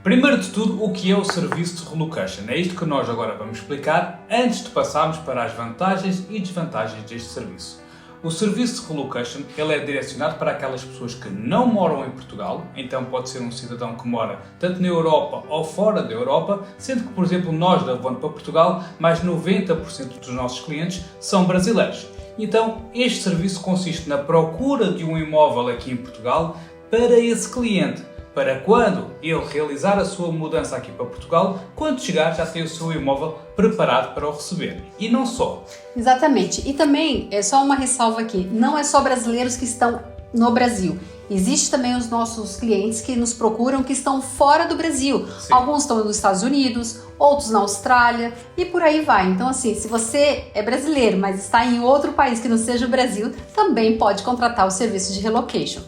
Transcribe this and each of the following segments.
Primeiro de tudo, o que é o serviço de relocation? É isto que nós agora vamos explicar antes de passarmos para as vantagens e desvantagens deste serviço. O serviço de relocation ele é direcionado para aquelas pessoas que não moram em Portugal, então pode ser um cidadão que mora tanto na Europa ou fora da Europa, sendo que, por exemplo, nós da Avon para Portugal, mais 90% dos nossos clientes são brasileiros. Então, este serviço consiste na procura de um imóvel aqui em Portugal para esse cliente, para quando ele realizar a sua mudança aqui para Portugal, quando chegar já tem o seu imóvel preparado para o receber. E não só. Exatamente. E também, é só uma ressalva aqui, não é só brasileiros que estão no Brasil. Existem também os nossos clientes que nos procuram que estão fora do Brasil. Sim. Alguns estão nos Estados Unidos, outros na Austrália e por aí vai. Então assim, se você é brasileiro, mas está em outro país que não seja o Brasil, também pode contratar o serviço de relocation.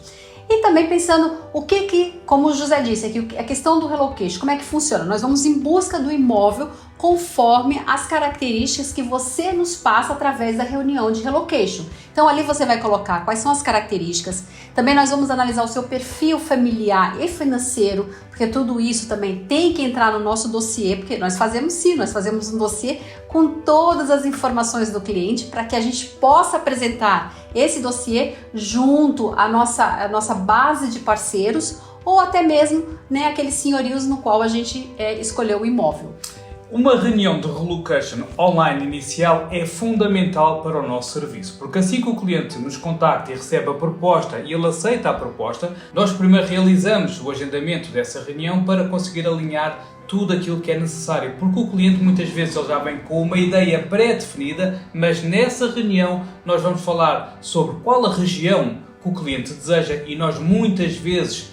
E também pensando como o José disse aqui, a questão do relocation, como é que funciona? Nós vamos em busca do imóvel conforme as características que você nos passa através da reunião de relocation. Então ali você vai colocar quais são as características. Também nós vamos analisar o seu perfil familiar e financeiro, porque tudo isso também tem que entrar no nosso dossiê, porque nós fazemos um dossiê com todas as informações do cliente para que a gente possa apresentar esse dossiê junto à nossa base de parceiros ou até mesmo aqueles senhorios no qual a gente escolheu o imóvel. Uma reunião de relocation online inicial é fundamental para o nosso serviço, porque assim que o cliente nos contacta e recebe a proposta e ele aceita a proposta, nós primeiro realizamos o agendamento dessa reunião para conseguir alinhar tudo aquilo que é necessário, porque o cliente muitas vezes ele já vem com uma ideia pré-definida, mas nessa reunião nós vamos falar sobre qual a região que o cliente deseja e nós muitas vezes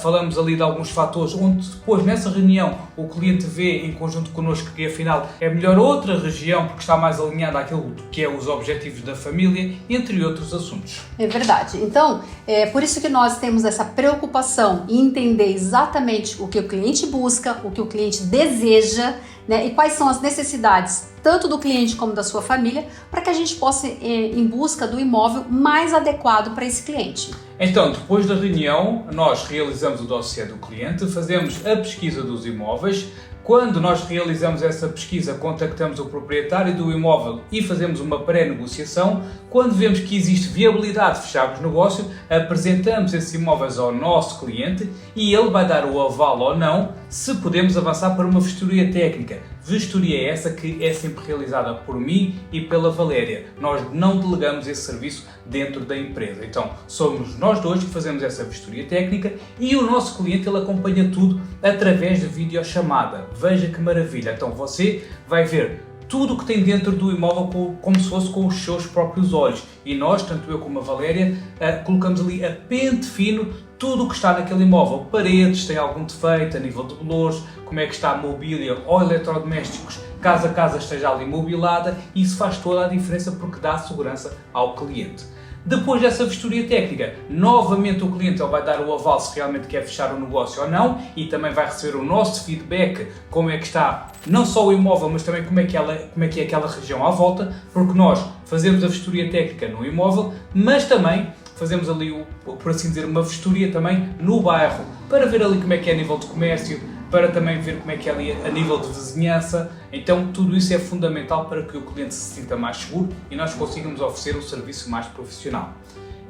falamos ali de alguns fatores onde depois nessa reunião o cliente vê em conjunto connosco que afinal é melhor outra região porque está mais alinhada àquilo que é os objetivos da família, entre outros assuntos. É verdade. Então, é por isso que nós temos essa preocupação em entender exatamente o que o cliente busca, o que o cliente deseja, e quais são as necessidades tanto do cliente como da sua família, para que a gente possa ir em busca do imóvel mais adequado para esse cliente. Então, depois da reunião, nós realizamos o dossiê do cliente, fazemos a pesquisa dos imóveis. Quando nós realizamos essa pesquisa, contactamos o proprietário do imóvel e fazemos uma pré-negociação. Quando vemos que existe viabilidade de fecharmos negócio, apresentamos esses imóveis ao nosso cliente e ele vai dar o aval ou não se podemos avançar para uma vistoria técnica. Vistoria essa que é sempre realizada por mim e pela Valéria. Nós não delegamos esse serviço dentro da empresa. Então, somos nós dois que fazemos essa vistoria técnica e o nosso cliente ele acompanha tudo através de videochamada. Veja que maravilha! Então, você vai ver tudo o que tem dentro do imóvel como se fosse com os seus próprios olhos. E nós, tanto eu como a Valéria, colocamos ali a pente fino tudo o que está naquele imóvel. Paredes, tem algum defeito a nível de bolores, como é que está a mobília ou eletrodomésticos, caso a casa esteja ali mobilada. Isso faz toda a diferença porque dá segurança ao cliente. Depois dessa vistoria técnica, novamente o cliente ele vai dar o aval se realmente quer fechar o negócio ou não e também vai receber o nosso feedback, como é que está não só o imóvel, mas também como é que é aquela região à volta, porque nós fazemos a vistoria técnica no imóvel, mas também fazemos ali, por assim dizer, uma vistoria também no bairro, para ver ali como é que é a nível de comércio, para também ver como é que é ali a nível de vizinhança. Então tudo isso é fundamental para que o cliente se sinta mais seguro e nós consigamos oferecer um serviço mais profissional.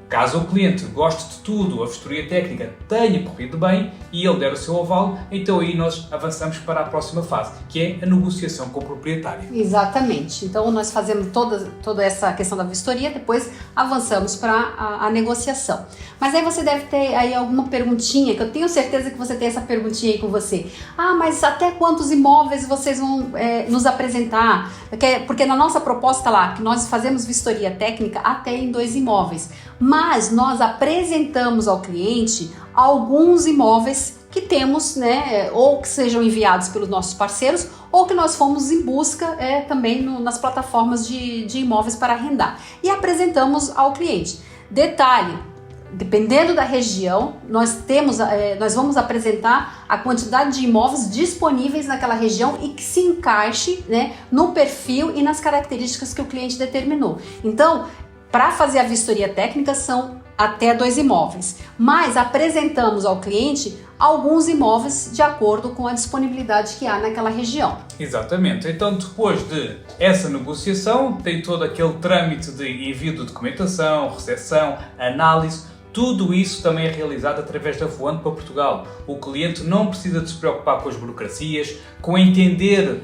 Caso o cliente goste de tudo, a vistoria técnica tenha corrido bem e ele der o seu aval, então aí nós avançamos para a próxima fase, que é a negociação com o proprietário. Exatamente. Então nós fazemos toda essa questão da vistoria, depois avançamos para a negociação. Mas aí você deve ter aí alguma perguntinha, que eu tenho certeza que você tem essa perguntinha aí com você. Ah, mas até quantos imóveis vocês vão nos apresentar? Porque na nossa proposta lá, que nós fazemos vistoria técnica até em 2 imóveis. Mas nós apresentamos ao cliente alguns imóveis que temos, ou que sejam enviados pelos nossos parceiros, ou que nós fomos em busca também nas plataformas de imóveis para arrendar. E apresentamos ao cliente. Detalhe, dependendo da região, nós vamos apresentar a quantidade de imóveis disponíveis naquela região e que se encaixe no perfil e nas características que o cliente determinou. Então, para fazer a vistoria técnica são até 2 imóveis, mas apresentamos ao cliente alguns imóveis de acordo com a disponibilidade que há naquela região. Exatamente. Então, depois de essa negociação, tem todo aquele trâmite de envio de documentação, recepção, análise. Tudo isso também é realizado através da Voando para Portugal. O cliente não precisa de se preocupar com as burocracias, com entender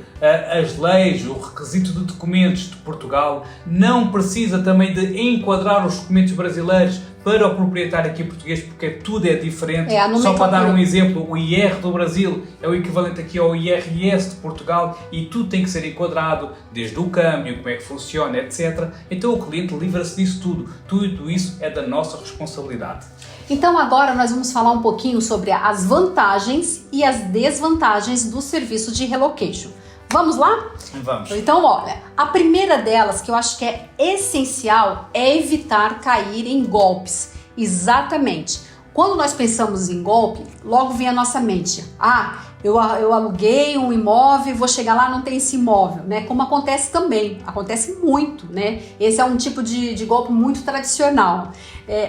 as leis, o requisito de documentos de Portugal. Não precisa também de enquadrar os documentos brasileiros para o proprietário aqui português, porque tudo é diferente. Só para dar um exemplo, o IR do Brasil é o equivalente aqui ao IRS de Portugal e tudo tem que ser enquadrado, desde o câmbio, como é que funciona, etc. Então o cliente livra-se disso tudo. Tudo isso é da nossa responsabilidade. Então agora nós vamos falar um pouquinho sobre as vantagens e as desvantagens do serviço de relocation. Vamos lá? Vamos. Então, olha, a primeira delas, que eu acho que é essencial, é evitar cair em golpes. Exatamente. Quando nós pensamos em golpe, logo vem à nossa mente: eu aluguei um imóvel, vou chegar lá, não tem esse imóvel, né? Como acontece também, acontece muito, né? Esse é um tipo de golpe muito tradicional.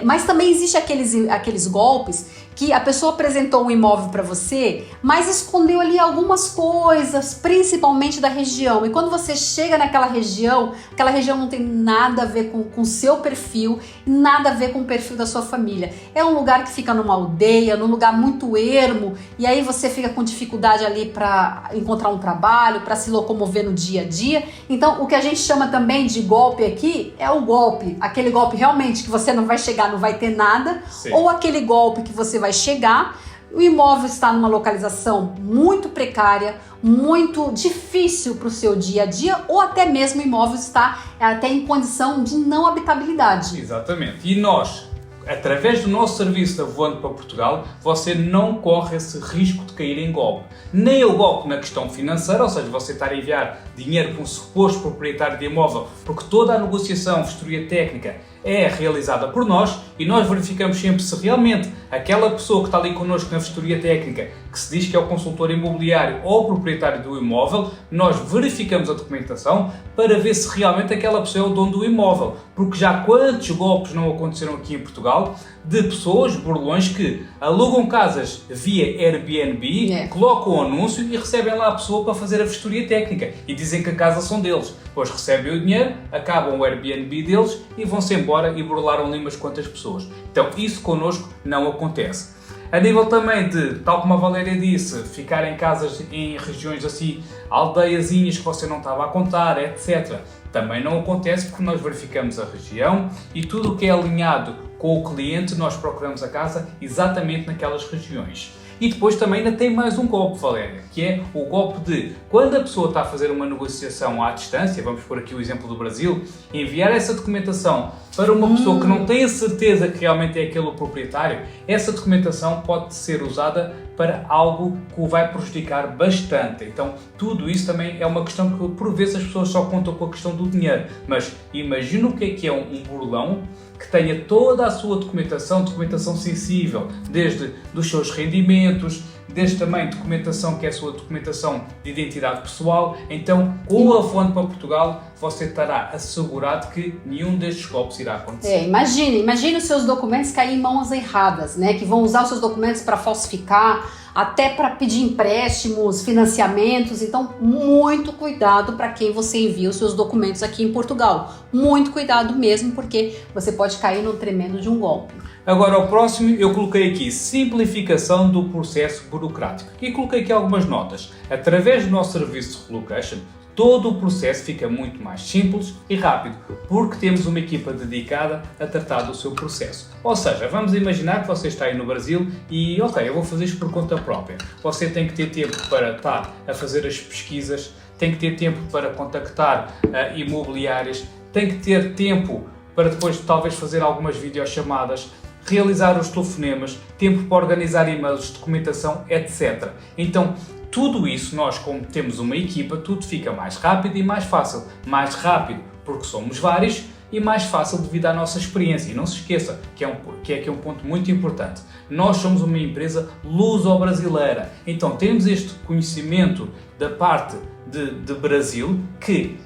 Mas também existe aqueles golpes que a pessoa apresentou um imóvel para você, mas escondeu ali algumas coisas, principalmente da região. E quando você chega naquela região, aquela região não tem nada a ver com o seu perfil, nada a ver com o perfil da sua família. É um lugar que fica numa aldeia, num lugar muito ermo, e aí você fica com dificuldade ali para encontrar um trabalho, para se locomover no dia a dia. Então, o que a gente chama também de golpe aqui é o golpe, aquele golpe realmente que você não vai chegar, não vai ter nada. Sim. Ou aquele golpe que você vai chegar, o imóvel está numa localização muito precária, muito difícil para o seu dia a dia, ou até mesmo o imóvel está até em condição de não habitabilidade. Exatamente. E nós, através do nosso serviço da Voando para Portugal, você não corre esse risco de cair em golpe. Nem o golpe na questão financeira, ou seja, você estar a enviar dinheiro para um suposto proprietário de imóvel, porque toda a negociação, vistoria técnica, é realizada por nós e nós verificamos sempre se realmente aquela pessoa que está ali connosco na vistoria técnica, que se diz que é o consultor imobiliário ou o proprietário do imóvel, nós verificamos a documentação para ver se realmente aquela pessoa é o dono do imóvel. Porque já quantos golpes não aconteceram aqui em Portugal de pessoas, burlões, que alugam casas via Airbnb, colocam o anúncio e recebem lá a pessoa para fazer a vistoria técnica e dizem que a casa são deles. Depois recebem o dinheiro, acabam o Airbnb deles e vão-se embora e burlaram ali umas quantas pessoas. Então isso connosco não acontece. A nível também de, tal como a Valéria disse, ficar em casas em regiões assim, aldeiazinhas que você não estava a contar, etc. Também não acontece porque nós verificamos a região e tudo o que é alinhado com o cliente nós procuramos a casa exatamente naquelas regiões. E depois também ainda tem mais um golpe, Valéria, que é o golpe de, quando a pessoa está a fazer uma negociação à distância, vamos pôr aqui o exemplo do Brasil, enviar essa documentação para uma pessoa que não tem a certeza que realmente é aquele o proprietário, essa documentação pode ser usada para algo que o vai prejudicar bastante. Então, tudo isso também é uma questão que, por vezes, as pessoas só contam com a questão do dinheiro. Mas imagina o que é um burlão que tenha toda a sua documentação sensível, desde dos seus rendimentos, desde também documentação que é a sua documentação de identidade pessoal. Então, com a Voando para Portugal, você estará assegurado que nenhum destes golpes irá acontecer. Imagine os seus documentos caírem em mãos erradas, né? Que vão usar os seus documentos para falsificar, até para pedir empréstimos, financiamentos. Então, muito cuidado para quem você envia os seus documentos aqui em Portugal. Muito cuidado mesmo, porque você pode cair no tremendo de um golpe. Agora, o próximo, eu coloquei aqui simplificação do processo burocrático. E coloquei aqui algumas notas. Através do nosso serviço de relocation, todo o processo fica muito mais simples e rápido, porque temos uma equipa dedicada a tratar do seu processo. Ou seja, vamos imaginar que você está aí no Brasil e, ok, eu vou fazer isto por conta própria. Você tem que ter tempo para estar a fazer as pesquisas, tem que ter tempo para contactar imobiliárias, tem que ter tempo para depois talvez fazer algumas videochamadas, realizar os telefonemas, tempo para organizar e-mails, documentação, etc. Então, tudo isso, nós como temos uma equipa, tudo fica mais rápido e mais fácil. Mais rápido porque somos vários e mais fácil devido à nossa experiência. E não se esqueça que é aqui um ponto muito importante. Nós somos uma empresa luso-brasileira. Então temos este conhecimento da parte de Brasil que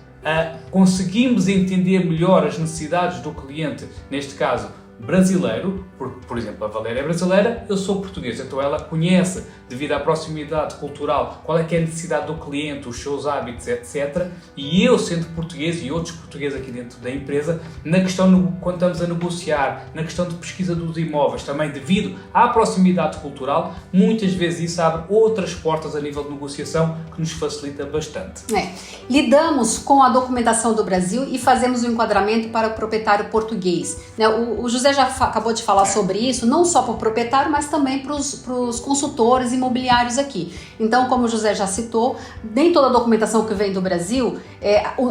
conseguimos entender melhor as necessidades do cliente, neste caso brasileiro, porque, por exemplo, a Valéria é brasileira, eu sou português, então ela conhece, devido à proximidade cultural, qual é que é a necessidade do cliente, os seus hábitos, etc. E eu, sendo português e outros portugueses aqui dentro da empresa, na questão, quando estamos a negociar, na questão de pesquisa dos imóveis, também devido à proximidade cultural, muitas vezes isso abre outras portas a nível de negociação que nos facilita bastante. Lidamos com a documentação do Brasil e fazemos o enquadramento para o proprietário português. O José já acabou de falar sobre isso, não só para o proprietário, mas também para os consultores imobiliários aqui. Então, como o José já citou, nem toda a documentação que vem do Brasil,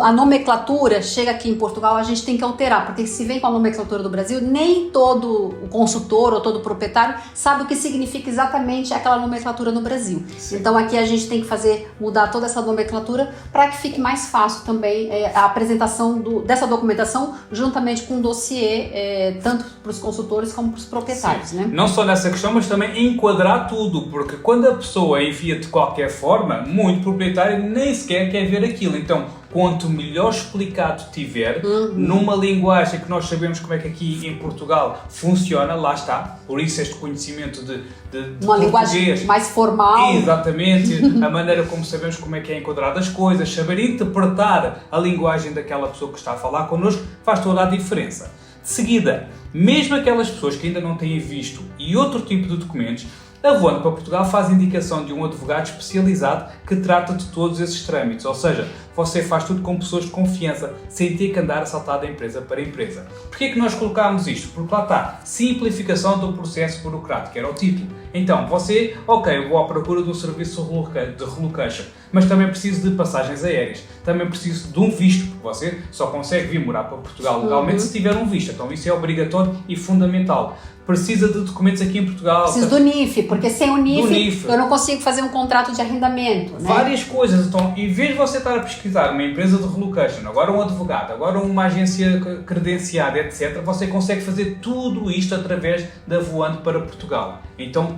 a nomenclatura chega aqui em Portugal, a gente tem que alterar, porque se vem com a nomenclatura do Brasil, nem todo o consultor ou todo o proprietário sabe o que significa exatamente aquela nomenclatura no Brasil. Sim. Então, aqui a gente tem que mudar toda essa nomenclatura para que fique mais fácil também a apresentação dessa documentação juntamente com o dossiê, tanto para os consultores como para os proprietários. Né? Não só nessa questão, mas também enquadrar tudo, porque quando a pessoa envia de qualquer forma, muito proprietário nem sequer quer ver aquilo. Então, quanto melhor explicado tiver, numa linguagem que nós sabemos como é que aqui em Portugal funciona, lá está, por isso este conhecimento de uma linguagem mais formal. Exatamente, a maneira como sabemos como é que é enquadrado as coisas, saber interpretar a linguagem daquela pessoa que está a falar connosco, faz toda a diferença. De seguida, mesmo aquelas pessoas que ainda não têm visto e outro tipo de documentos, a Voando para Portugal faz indicação de um advogado especializado que trata de todos esses trâmites, ou seja, você faz tudo com pessoas de confiança, sem ter que andar a saltar de empresa para empresa. Porquê que nós colocámos isto? Porque lá está, simplificação do processo burocrático, era o título. Então, você, eu vou à procura de um serviço de relocation, mas também preciso de passagens aéreas, também preciso de um visto, porque você só consegue vir morar para Portugal legalmente se tiver um visto, então isso é obrigatório e fundamental. Precisa de documentos aqui em Portugal. Preciso do NIF, porque sem o NIF eu não consigo fazer um contrato de arrendamento. Né? Várias coisas. Então, em vez de você estar a pesquisar uma empresa de relocation, agora um advogado, agora uma agência credenciada, etc., você consegue fazer tudo isto através da Voando para Portugal. Então,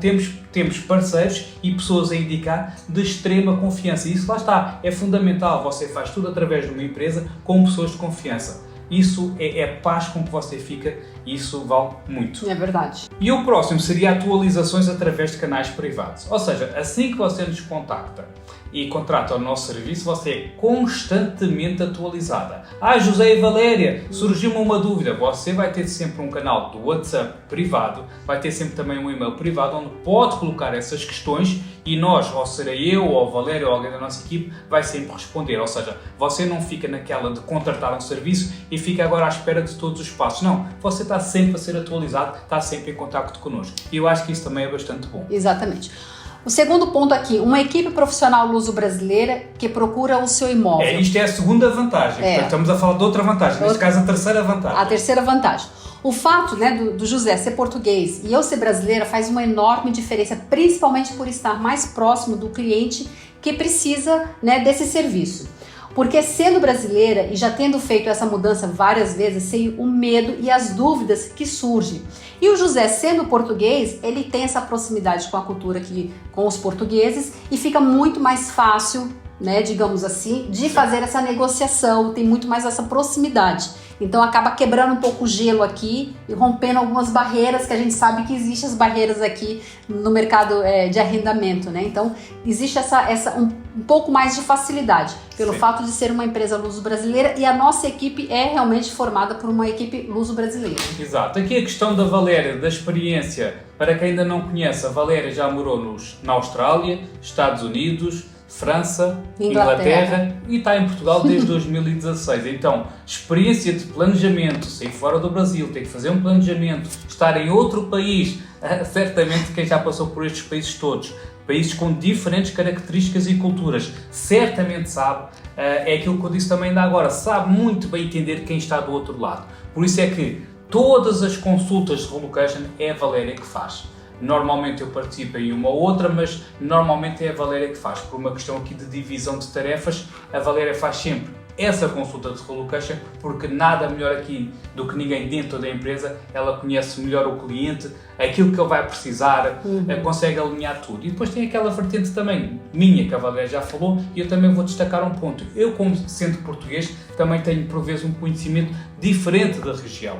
temos parceiros e pessoas a indicar de extrema confiança. E isso lá está. É fundamental. Você faz tudo através de uma empresa com pessoas de confiança. Isso é a paz com que você fica e isso vale muito. É verdade. E o próximo seria atualizações através de canais privados. Ou seja, assim que você nos contacta e contrata o nosso serviço, você é constantemente atualizada. José e Valéria, surgiu-me uma dúvida. Você vai ter sempre um canal do WhatsApp privado, vai ter sempre também um e-mail privado onde pode colocar essas questões e nós, ou serei eu, ou a Valéria, ou alguém da nossa equipe, vai sempre responder. Ou seja, você não fica naquela de contratar um serviço e fica agora à espera de todos os passos. Não, você está sempre a ser atualizado, está sempre em contacto connosco. E eu acho que isso também é bastante bom. Exatamente. O segundo ponto aqui, uma equipe profissional luso-brasileira que procura o seu imóvel. Isto é a segunda vantagem. Portanto, estamos a falar de outra vantagem, neste caso a terceira vantagem. A terceira vantagem. O fato, do José ser português e eu ser brasileira faz uma enorme diferença, principalmente por estar mais próximo do cliente que precisa, desse serviço. Porque sendo brasileira e já tendo feito essa mudança várias vezes, sei o medo e as dúvidas que surgem. E o José, sendo português, ele tem essa proximidade com a cultura aqui, com os portugueses, e fica muito mais fácil, digamos assim, de fazer essa negociação, tem muito mais essa proximidade. Então acaba quebrando um pouco o gelo aqui e rompendo algumas barreiras que a gente sabe que existem as barreiras aqui no mercado de arrendamento, Então existe um pouco mais de facilidade pelo fato de ser uma empresa luso-brasileira e a nossa equipe é realmente formada por uma equipe luso-brasileira. Exato. Aqui a questão da Valéria, da experiência, para quem ainda não conhece, a Valéria já morou na Austrália, Estados Unidos, França, Inglaterra e está em Portugal desde 2016. Então, experiência de planejamento, sair fora do Brasil, ter que fazer um planejamento, estar em outro país, certamente quem já passou por estes países todos, países com diferentes características e culturas, certamente sabe, é aquilo que eu disse também ainda agora, sabe muito bem entender quem está do outro lado. Por isso é que todas as consultas de relocation é a Valéria que faz. Normalmente eu participo em uma ou outra, mas normalmente é a Valéria que faz. Por uma questão aqui de divisão de tarefas, a Valéria faz sempre essa consulta de relocation, porque nada melhor aqui do que ninguém dentro da empresa, ela conhece melhor o cliente, aquilo que ele vai precisar, consegue alinhar tudo. E depois tem aquela vertente também minha, que a Valéria já falou, e eu também vou destacar um ponto. Eu, como sendo português, também tenho por vezes um conhecimento diferente da região.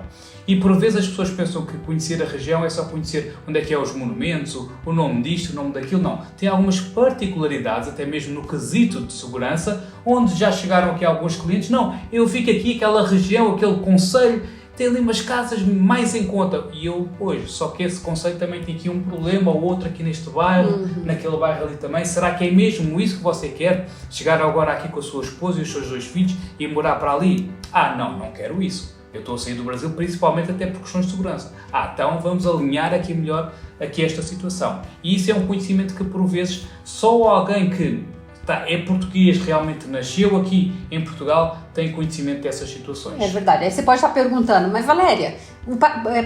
E por vezes as pessoas pensam que conhecer a região é só conhecer onde é que é os monumentos, o nome disto, o nome daquilo. Não. Tem algumas particularidades, até mesmo no quesito de segurança, onde já chegaram aqui alguns clientes. Não, eu fico aqui, aquela região, aquele concelho, tem ali umas casas mais em conta. E eu, pois, só que esse concelho também tem aqui um problema ou outro aqui neste bairro, naquele bairro ali também. Será que é mesmo isso que você quer? Chegar agora aqui com a sua esposa e os seus 2 filhos e morar para ali? Ah, não quero isso. Eu estou a sair do Brasil principalmente até por questões de segurança. Então vamos alinhar aqui melhor esta situação. E isso é um conhecimento que por vezes só alguém que é português, realmente nasceu aqui em Portugal, tem conhecimento dessas situações. É verdade. Aí você pode estar perguntando, mas Valéria,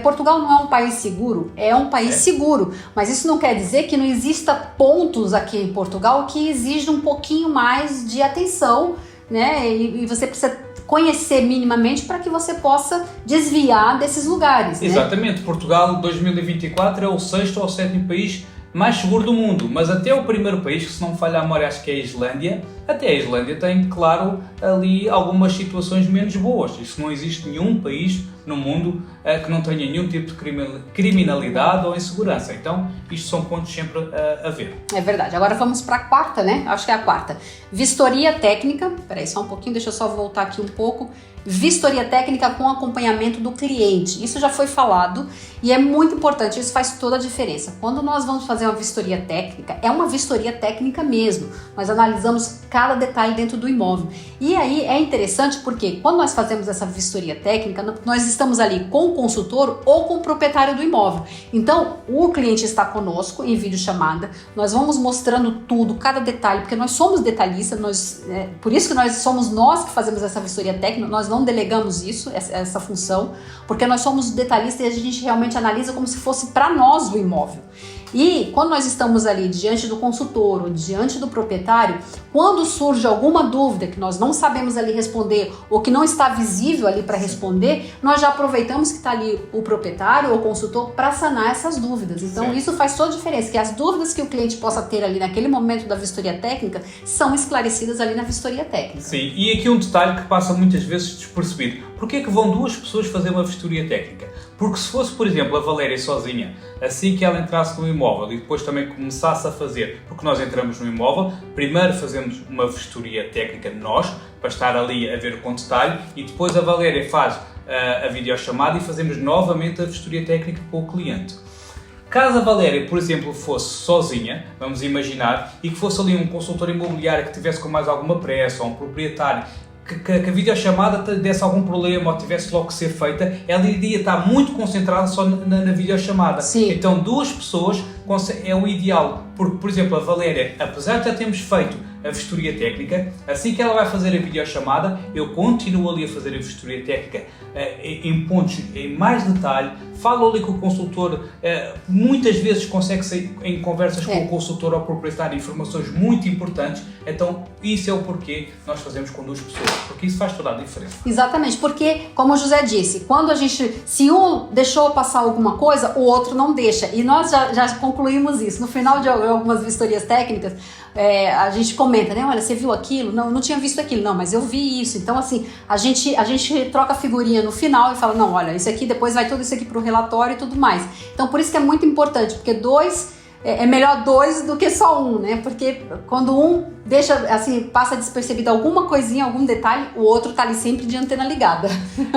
Portugal não é um país seguro? É um país seguro, mas isso não quer dizer que não exista pontos aqui em Portugal que exigem um pouquinho mais de atenção, né? E você precisa conhecer minimamente para que você possa desviar desses lugares. Exatamente. Né? Portugal 2024 é o 6º ou 7º país mais seguro do mundo, mas até o primeiro país, que se não me falha a memória acho que é a Islândia, até a Islândia tem, claro, ali algumas situações menos boas. Isso não existe nenhum país no mundo que não tenha nenhum tipo de criminalidade ou insegurança. Então, isto são pontos sempre a ver. É verdade. Agora vamos para a quarta, né? Acho que é a quarta. Vistoria técnica. Peraí, só um pouquinho, deixa eu só voltar aqui um pouco. Vistoria técnica com acompanhamento do cliente. Isso já foi falado e é muito importante, isso faz toda a diferença. Quando nós vamos fazer uma vistoria técnica, é uma vistoria técnica mesmo. Nós analisamos cada detalhe dentro do imóvel. E aí é interessante porque quando nós fazemos essa vistoria técnica, nós estamos ali com o consultor ou com o proprietário do imóvel. Então, o cliente está conosco em videochamada, nós vamos mostrando tudo, cada detalhe, porque nós somos detalhistas, por isso que somos nós que fazemos essa vistoria técnica, nós não delegamos isso, essa função, porque nós somos detalhistas e a gente realmente analisa como se fosse para nós o imóvel. E quando nós estamos ali diante do consultor ou diante do proprietário, quando surge alguma dúvida que nós não sabemos ali responder ou que não está visível ali para responder, nós já aproveitamos que está ali o proprietário ou o consultor para sanar essas dúvidas. Então isso faz toda a diferença, que as dúvidas que o cliente possa ter ali naquele momento da vistoria técnica são esclarecidas ali na vistoria técnica. Sim, e aqui um detalhe que passa muitas vezes despercebido. Porquê é que vão 2 pessoas fazer uma vistoria técnica? Porque se fosse, por exemplo, a Valéria sozinha, assim que ela entrasse no imóvel e depois também começasse a fazer, porque nós entramos no imóvel, primeiro fazemos uma vistoria técnica nós, para estar ali a ver com detalhe, e depois a Valéria faz a videochamada e fazemos novamente a vistoria técnica com o cliente. Caso a Valéria, por exemplo, fosse sozinha, vamos imaginar, e que fosse ali um consultor imobiliário que tivesse com mais alguma pressa, ou um proprietário, que a videochamada desse algum problema ou tivesse logo que ser feita, ela iria estar muito concentrada só na videochamada. Sim. Então 2 pessoas é o ideal, porque, por exemplo, a Valéria, apesar de já termos feito a vistoria técnica, assim que ela vai fazer a videochamada, eu continuo ali a fazer a vistoria técnica em pontos, em mais detalhe, falo ali com o consultor, muitas vezes consegue sair em conversas com o consultor ou proprietário informações muito importantes, então isso é o porquê nós fazemos com 2 pessoas, porque isso faz toda a diferença. Exatamente, porque, como o José disse, quando se um deixou passar alguma coisa, o outro não deixa, e nós já concluímos isso. No final de algumas vistorias técnicas, a gente comenta, né? Olha, você viu aquilo? Não, não tinha visto aquilo. Não, mas eu vi isso. Então, assim, a gente troca a figurinha no final e fala, não, olha, isso aqui, depois vai tudo isso aqui pro relatório e tudo mais. Então, por isso que é muito importante, porque 2... é melhor 2 do que só 1, né? Porque quando um deixa, assim, passa despercebido alguma coisinha, algum detalhe, o outro tá ali sempre de antena ligada.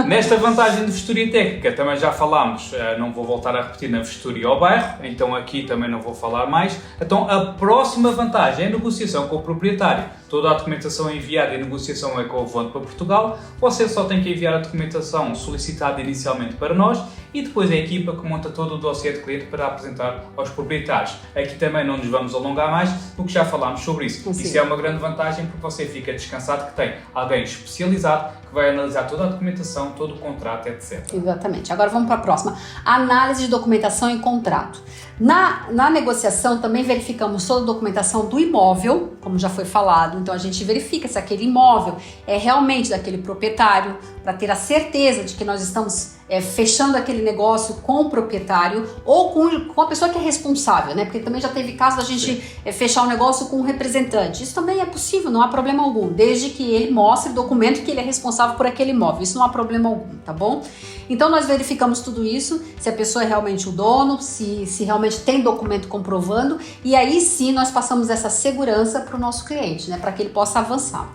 Nesta vantagem de vistoria técnica, também já falámos, não vou voltar a repetir na vistoria ao bairro, então aqui também não vou falar mais. Então a próxima vantagem é a negociação com o proprietário. Toda a documentação é enviada e a negociação é com o voando para Portugal. Você só tem que enviar a documentação solicitada inicialmente para nós e depois a equipa que monta todo o dossiê de cliente para apresentar aos proprietários. Aqui também não nos vamos alongar mais, porque já falámos sobre isso. Sim. Isso é uma grande vantagem porque você fica descansado que tem alguém especializado que vai analisar toda a documentação, todo o contrato, etc. Exatamente. Agora vamos para a próxima. Análise de documentação e contrato. Na negociação também verificamos toda a documentação do imóvel, como já foi falado. Então a gente verifica se aquele imóvel é realmente daquele proprietário, para ter a certeza de que nós estamos fechando aquele negócio com o proprietário ou com a pessoa que é responsável, né? Porque também já teve caso da gente fechar um negócio com um representante. Isso também é possível, não há problema algum, desde que ele mostre documento que ele é responsável por aquele imóvel. Isso não há problema algum, tá bom? Então nós verificamos tudo isso, se a pessoa é realmente o dono, se realmente tem documento comprovando, e aí sim nós passamos essa segurança para o nosso cliente, né? Para que ele possa avançar.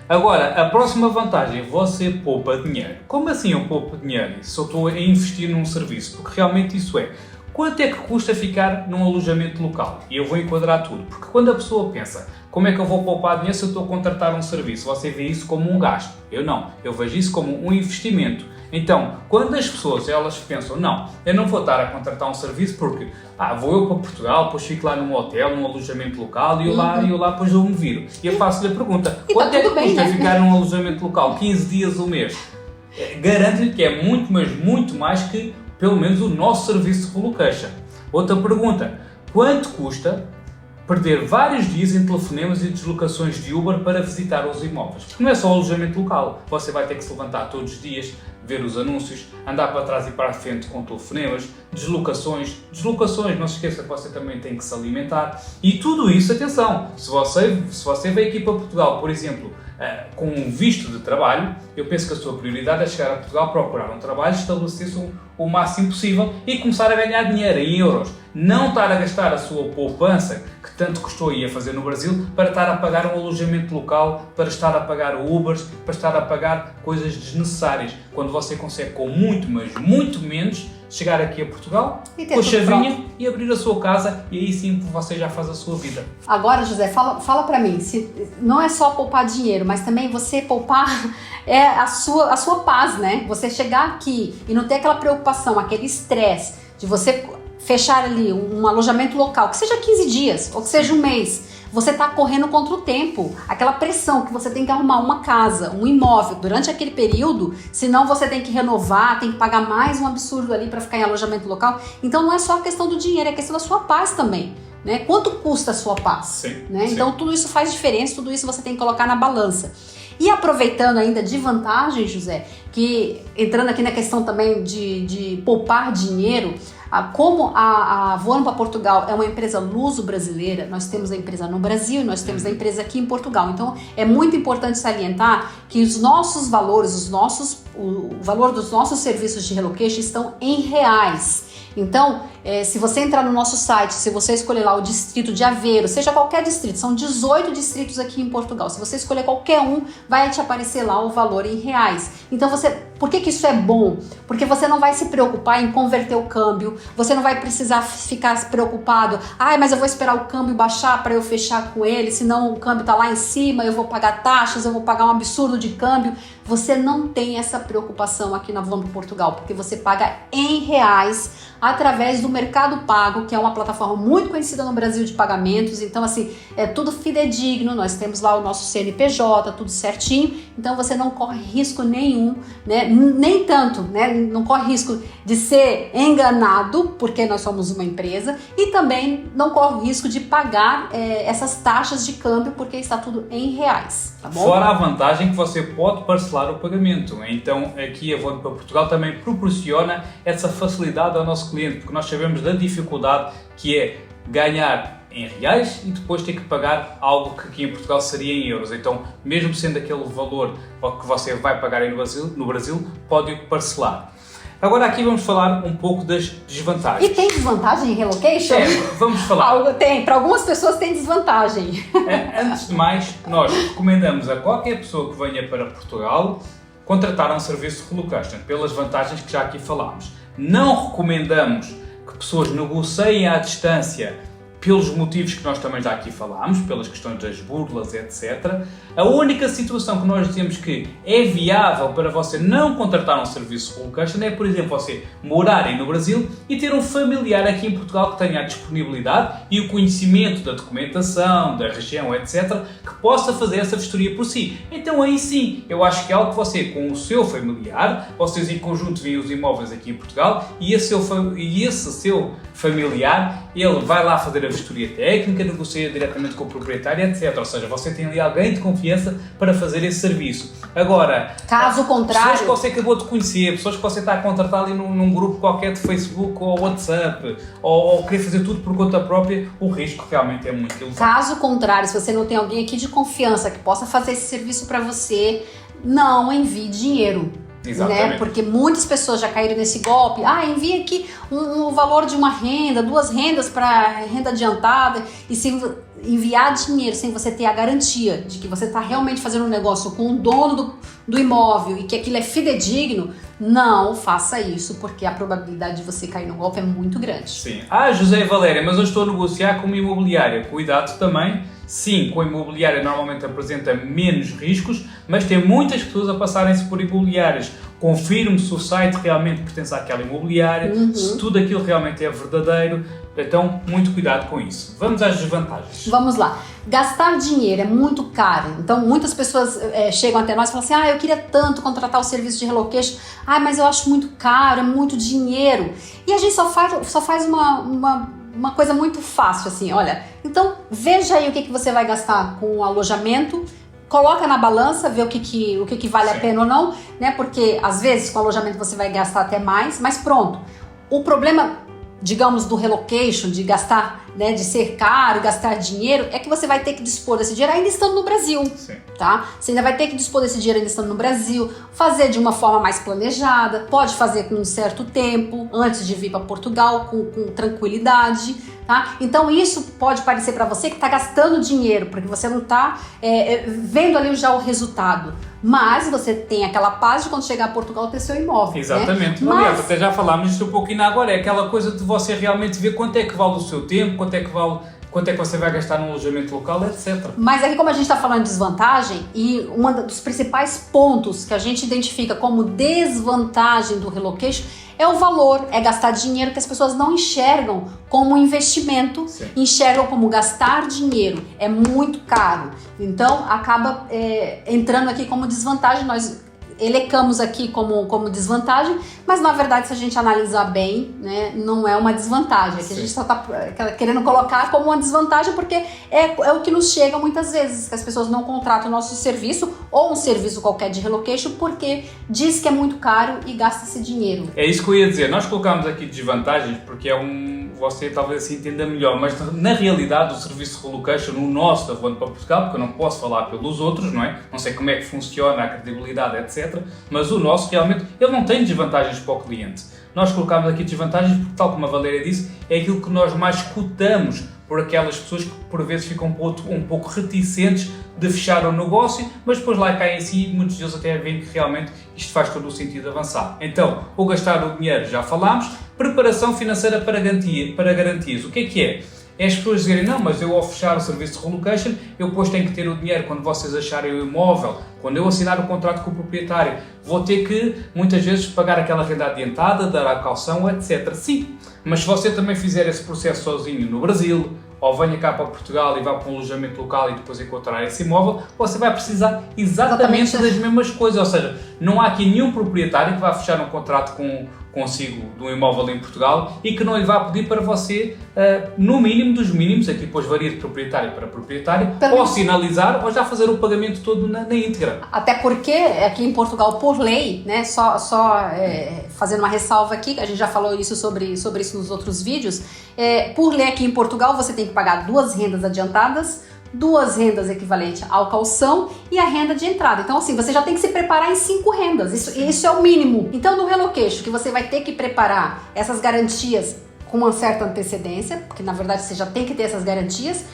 Agora, a próxima vantagem, você poupa dinheiro. Como assim eu poupo dinheiro? Se eu estou a investir num serviço, porque realmente isso é. Quanto é que custa ficar num alojamento local? E eu vou enquadrar tudo, porque quando a pessoa pensa, como é que eu vou poupar dinheiro se eu estou a contratar um serviço? Você vê isso como um gasto. Eu não, eu vejo isso como um investimento. Então, quando as pessoas elas pensam, não, eu não vou estar a contratar um serviço porque vou eu para Portugal, depois fico lá num hotel, num alojamento local e eu lá depois eu me viro. E eu faço-lhe a pergunta, quanto é que custa ficar num alojamento local 15 dias ou mês? Garanto-lhe que é muito, mas muito mais que pelo menos o nosso serviço de relocation. Outra pergunta, quanto custa perder vários dias em telefonemas e deslocações de Uber para visitar os imóveis? Porque não é só o alojamento local, você vai ter que se levantar todos os dias, ver os anúncios, andar para trás e para a frente com telefonemas, deslocações, não se esqueça que você também tem que se alimentar e tudo isso, atenção, se você veio aqui para Portugal, por exemplo, com um visto de trabalho, eu penso que a sua prioridade é chegar a Portugal, procurar um trabalho, estabelecer-se o máximo possível e começar a ganhar dinheiro em euros. Não estar a gastar a sua poupança, que tanto custou a fazer no Brasil, para estar a pagar um alojamento local, para estar a pagar Ubers, para estar a pagar coisas desnecessárias. Quando você consegue com muito, mas muito menos, chegar aqui a Portugal, com a chavinha e abrir a sua casa e aí sim você já faz a sua vida. Agora, José, fala para mim, não é só poupar dinheiro, mas também você poupar a sua paz, né? Você chegar aqui e não ter aquela preocupação, aquele estresse de você fechar ali um alojamento local, que seja 15 dias ou que seja um mês. Você está correndo contra o tempo, aquela pressão que você tem que arrumar uma casa, um imóvel durante aquele período, senão você tem que renovar, tem que pagar mais um absurdo ali para ficar em alojamento local. Então não é só a questão do dinheiro, é a questão da sua paz também, né? Quanto custa a sua paz? Sim, né? Sim. Então tudo isso faz diferença, tudo isso você tem que colocar na balança. E aproveitando ainda de vantagem, José, que entrando aqui na questão também de poupar dinheiro, como a Voando para Portugal é uma empresa luso-brasileira, nós temos a empresa no Brasil e nós temos a empresa aqui em Portugal. Então é muito importante salientar que os nossos valores, o valor dos nossos serviços de relocation estão em reais. Então, se você entrar no nosso site, se você escolher lá o distrito de Aveiro, seja qualquer distrito, são 18 distritos aqui em Portugal, se você escolher qualquer um, vai te aparecer lá o valor em reais. Então, por que isso é bom? Porque você não vai se preocupar em converter o câmbio, você não vai precisar ficar preocupado, mas eu vou esperar o câmbio baixar para eu fechar com ele, senão o câmbio tá lá em cima, eu vou pagar taxas, eu vou pagar um absurdo de câmbio. Você não tem essa preocupação aqui na Voando Portugal, porque você paga em reais através do Mercado Pago, que é uma plataforma muito conhecida no Brasil de pagamentos. Então, assim, é tudo fidedigno, nós temos lá o nosso CNPJ, tudo certinho, então você não corre risco nenhum, né? Nem tanto, né? Não corre risco de ser enganado, porque nós somos uma empresa, e também não corre risco de pagar essas taxas de câmbio, porque está tudo em reais, tá bom? Fora a vantagem que você pode parcelar o pagamento. Então, aqui a Voando para Portugal também proporciona essa facilidade ao nosso cliente, porque nós sabemos da dificuldade que é ganhar em reais e depois ter que pagar algo que aqui em Portugal seria em euros. Então, mesmo sendo aquele valor que você vai pagar no Brasil, pode parcelar. Agora aqui vamos falar um pouco das desvantagens. E tem desvantagem em relocation? Vamos falar. Tem, para algumas pessoas tem desvantagem. Antes de mais, nós recomendamos a qualquer pessoa que venha para Portugal contratar um serviço de relocation, pelas vantagens que já aqui falámos. Não recomendamos que pessoas negociem à distância pelos motivos que nós também já aqui falámos, pelas questões das burlas, etc. A única situação que nós dizemos que é viável para você não contratar um serviço de relocation é, por exemplo, você morarem no Brasil e ter um familiar aqui em Portugal que tenha a disponibilidade e o conhecimento da documentação, da região, etc., que possa fazer essa vistoria por si. Então aí sim, eu acho que é algo que você, com o seu familiar, vocês em conjunto veem os imóveis aqui em Portugal e esse seu familiar, ele vai lá fazer a gestoria técnica, negocia diretamente com o proprietário, etc. Ou seja, você tem ali alguém de confiança para fazer esse serviço. Agora, caso contrário, pessoas que você acabou de conhecer, pessoas que você está a contratar ali num grupo qualquer de Facebook ou WhatsApp, ou querer fazer tudo por conta própria, o risco realmente é muito elevado. Caso contrário, se você não tem alguém aqui de confiança que possa fazer esse serviço para você, não envie dinheiro. Exatamente. Né? Porque muitas pessoas já caíram nesse golpe. Envia aqui um valor de uma renda, 2 rendas para renda adiantada, e se enviar dinheiro sem você ter a garantia de que você está realmente fazendo um negócio com o dono do imóvel e que aquilo é fidedigno, não faça isso, porque a probabilidade de você cair no golpe é muito grande. Sim. José e Valéria, mas eu estou a negociar com uma imobiliária. Cuidado também. Sim, com a imobiliária normalmente apresenta menos riscos, mas tem muitas pessoas a passarem-se por imobiliárias. Confirme se o site realmente pertence àquela imobiliária, se tudo aquilo realmente é verdadeiro. Então, muito cuidado com isso. Vamos às desvantagens. Vamos lá. Gastar dinheiro é muito caro. Então, muitas pessoas chegam até nós e falam assim, eu queria tanto contratar o serviço de relocation, mas eu acho muito caro, é muito dinheiro. E a gente só faz uma coisa muito fácil, assim, olha, então veja aí o que você vai gastar com o alojamento, coloca na balança, vê o que vale a pena ou não, né? Porque às vezes com o alojamento você vai gastar até mais, mas pronto. O problema, digamos, do relocation, de gastar, né, de ser caro, gastar dinheiro, é que você vai ter que dispor desse dinheiro ainda estando no Brasil. Sim. Tá? Você ainda vai ter que dispor desse dinheiro ainda estando no Brasil, fazer de uma forma mais planejada, pode fazer com um certo tempo, antes de vir para Portugal, com tranquilidade, tá? Então isso pode parecer para você que está gastando dinheiro, porque você não está vendo ali já o resultado. Mas você tem aquela paz de quando chegar a Portugal ter seu imóvel. Exatamente. Né? Aliás, até já falámos disso um pouquinho agora, é aquela coisa de você realmente ver quanto é que vale o seu tempo, quanto é que você vai gastar no alojamento local, etc. Mas aqui, como a gente está falando de desvantagem, e um dos principais pontos que a gente identifica como desvantagem do relocation é o valor, é gastar dinheiro que as pessoas não enxergam como um investimento, Sim. enxergam como gastar dinheiro, é muito caro. Então, acaba entrando aqui como desvantagem, nós elecamos aqui como desvantagem, mas na verdade, se a gente analisar bem, né, não é uma desvantagem. Aqui a gente só está querendo colocar como uma desvantagem porque é o que nos chega muitas vezes, que as pessoas não contratam o nosso serviço ou um serviço qualquer de relocation porque diz que é muito caro e gasta esse dinheiro. É isso que eu ia dizer. Nós colocamos aqui desvantagens porque você talvez assim entenda melhor, mas na realidade o serviço de relocation, o nosso da Voando para Portugal, porque eu não posso falar pelos outros, não é? Não sei como é que funciona a credibilidade, etc. Mas o nosso realmente, ele não tem desvantagens para o cliente. Nós colocamos aqui desvantagens porque, tal como a Valéria disse, é aquilo que nós mais escutamos por aquelas pessoas que por vezes ficam um pouco reticentes de fechar o negócio, mas depois lá caem em si e muitos deles até veem que realmente isto faz todo o sentido avançar. Então, o gastar o dinheiro já falámos, preparação financeira para garantias. O que é? É as pessoas dizerem, não, mas eu ao fechar o serviço de relocation, eu depois tenho que ter o dinheiro quando vocês acharem o imóvel, quando eu assinar o contrato com o proprietário, vou ter que, muitas vezes, pagar aquela renda adiantada, dar a calção, etc. Sim, mas se você também fizer esse processo sozinho no Brasil, ou venha cá para Portugal e vá para um alojamento local e depois encontrar esse imóvel, você vai precisar exatamente das mesmas coisas. Ou seja, não há aqui nenhum proprietário que vá fechar um contrato consigo de um imóvel em Portugal e que não lhe vá pedir para você, no mínimo dos mínimos, aqui depois varia de proprietário para proprietário, ou sinalizar ou já fazer o pagamento todo na íntegra. Até porque aqui em Portugal, por lei, né, fazendo uma ressalva aqui, a gente já falou isso sobre isso nos outros vídeos, por lei aqui em Portugal você tem que pagar 2 rendas adiantadas, 2 rendas equivalentes ao calção e a renda de entrada. Então, assim, você já tem que se preparar em 5 rendas. Isso é o mínimo. Então, no relocation, que você vai ter que preparar essas garantias com uma certa antecedência, porque na verdade você já tem que ter essas garantias,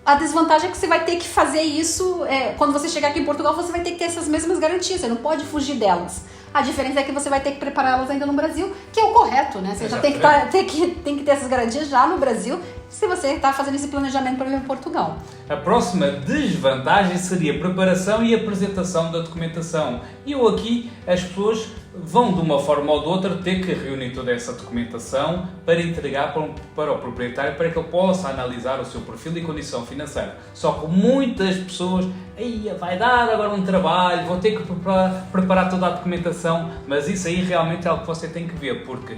a desvantagem é que você vai ter que fazer isso, quando você chegar aqui em Portugal, você vai ter que ter essas mesmas garantias, você não pode fugir delas. A diferença é que você vai ter que prepará-las ainda no Brasil, que é o correto, né? Você já tem que ter essas garantias já no Brasil, se você está fazendo esse planejamento para vir para Portugal. A próxima desvantagem seria a preparação e apresentação da documentação. E aqui as pessoas vão de uma forma ou de outra ter que reunir toda essa documentação para entregar para o proprietário para que ele possa analisar o seu perfil e condição financeira. Só que muitas pessoas, vai dar agora um trabalho, vou ter que preparar toda a documentação, mas isso aí realmente é algo que você tem que ver, porque